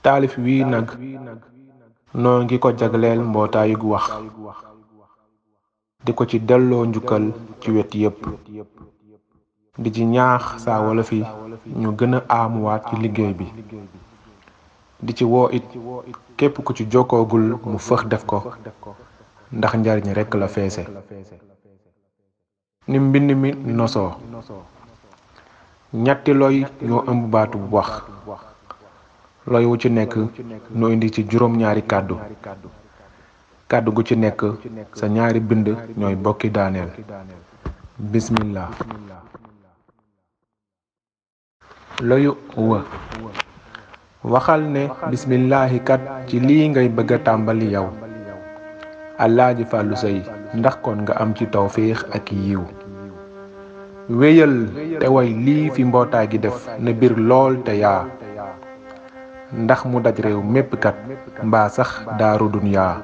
taalif wii nag noo ngi ko jagleel mbootaayug wax di ko ci delloo njukkal ci wet yépp di ci ñaax saa wolof yi ñu gën a aamuwaat ci liggéey bi di ci woo it képp ku ci jokkoogul mu fëx def ko ndax njariñ rekk la feese ni mbind mi nosoo ñetti loy ñoo ëmb baatu bu wax loy wu ci nekk nu indi ci juróom-ñaari kàddu kàddu gu ci nekk sa ñaari bind ñooy bokki daaneel bismillah loyu wa waxal ne bismillahi kat ci lii ngay bëgga tàmbali yow Alaaji Fàllu Sey ndax kon nga am ci tawféex ak yiw wéyal te way lii fi mbootaay gi def na bir lool te yaa ndax mu daj réew mépp kat mbaa sax daaru dunyaa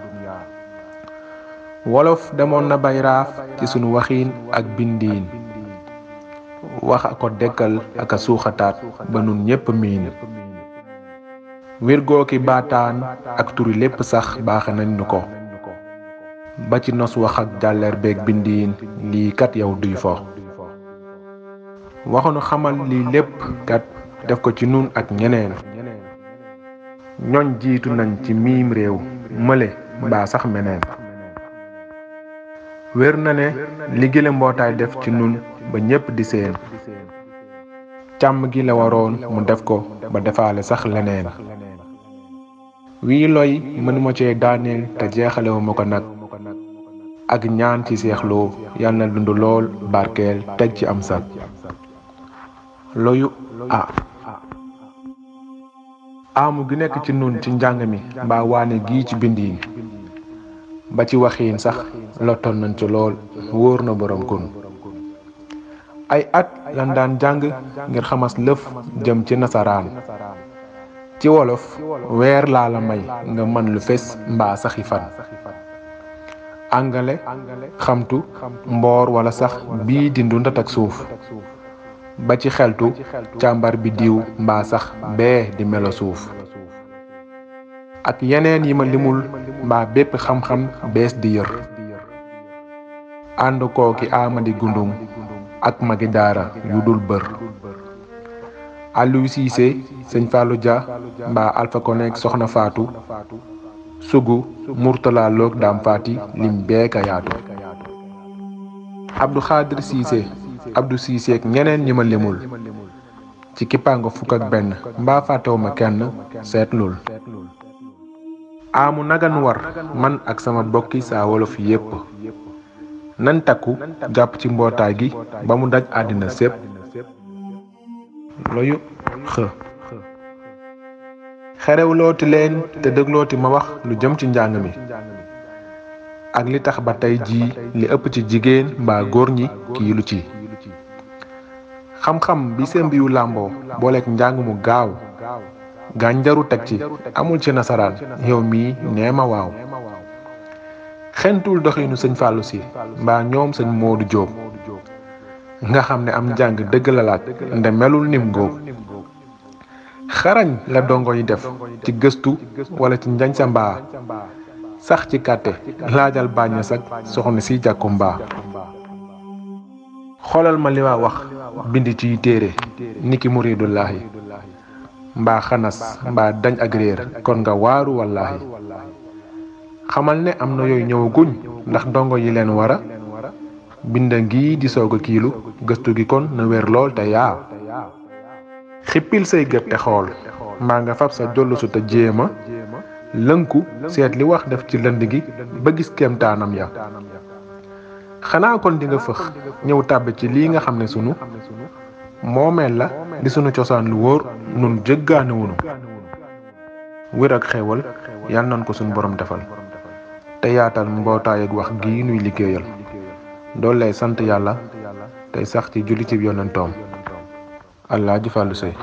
wolof demoon na bay raaf ci sunu waxiin ak bindiin wax a ko dekkal ak a suuxataat ba nun ñépp miin wirgoo ki baataan ak turi lépp sax baaxe nañ nu ko ba ci nos wax ak jàlleer beeg bindiin lii kat yow duy fo waxunu xamal lii lépp kat def ko ci nun ak ñeneen ñoñ jiitu nañ ci miim réew mële mbaa sax meneen wér na ne liggéey mbootaay def ci nun ba ñépp di seen càmm gi la waroon mu def ko ba defaale sax leneen wii loy mënuma cee daaneel te jeexalewuma ko nag ak ñaan ci seexloo yal na dund lool barkeel teg ci am sag loyu a amu gi nekk ci nun ci njàng mi mbaa waane gii ci bindiin ba ci waxiin sax lottoon nañ ci lool wóor na borom kun ay at lan daan jàng ngir xamas lëf jëm ci nasaraan ci wolof weer laa la may nga mën lu fes mbaa saxi fan angale xamtu mboor wala sax bii di ndundat ak suuf ba ci xeltu càmbar bi diw mbaa sax bee di melo suuf ak yeneen yi ma limul mbaa bépp xam-xam bees di yër ànd kooki Amady Gundung ak magi daara yu dul bër Aliou Cissé sëñ Fallou Dia mbaa Alpha Konek soxna Faatu sugu Murtala Loog Daam Faati lim beeka yaatu Abdou Khadir Cissé Abdou Cissé ak ñeneen ñi ma limul ci kippaango fukk ak benn mbaa fàttewuma kenn seetlul amu nagan war man ak sama bokki saa wolof yépp nan takku jàpp ci mbootaay gi ba mu daj àddina sépp loyu xë xerewlooti leen te déglooti ma wax lu jëm ci njàng mi ak li tax ba tey jii li ëpp ci jigéen mbaa góor ñi kiilu ci xam-xam bi seen biyu làmboo booleeg njàng mu gaaw gànjaru teg ci amul ci nasaraan yow mii nee ma waaw xentul doxinu sëñ Fallou si mbaa ñoom sëñ Modou Diop nga xam ne am njàng dëgg la laaj nde melul nim ngóob xarañ la dongo yi def ci gëstu wala ci njañ sa mbaa sax ci kàtte laajal bàññe sak soxna si jàkku mbaa xoolal ma li ma wax bind ciy téere niki muridullahi mbaa xanas mbaa dañ ak réer kon nga waaru wallaahi xamal ne am na yooyu ñëwaguñ ndax dongo yi leen wara binda ngi di soog a kiilu gëstu gi kon na wér lool te yaa xippil say gët te xool mbaa nga fab sa jollusu te jéema lënku seet li wax def ci lënd gi ba gis kéemtaanam ya xanaa kon di nga fëx ñëw tàbb ci lii nga xam ne sunu moomeel la di sunu cosaan lu wóor nun jëggaane wunu wér ak xewal yal nan ko sunu borom defal te yaatal mbootaay ak wax gii nuy liggéeyal doole lay sant yàlla tey sax ci julli ci yonentoom Alaaji Fàllu Sey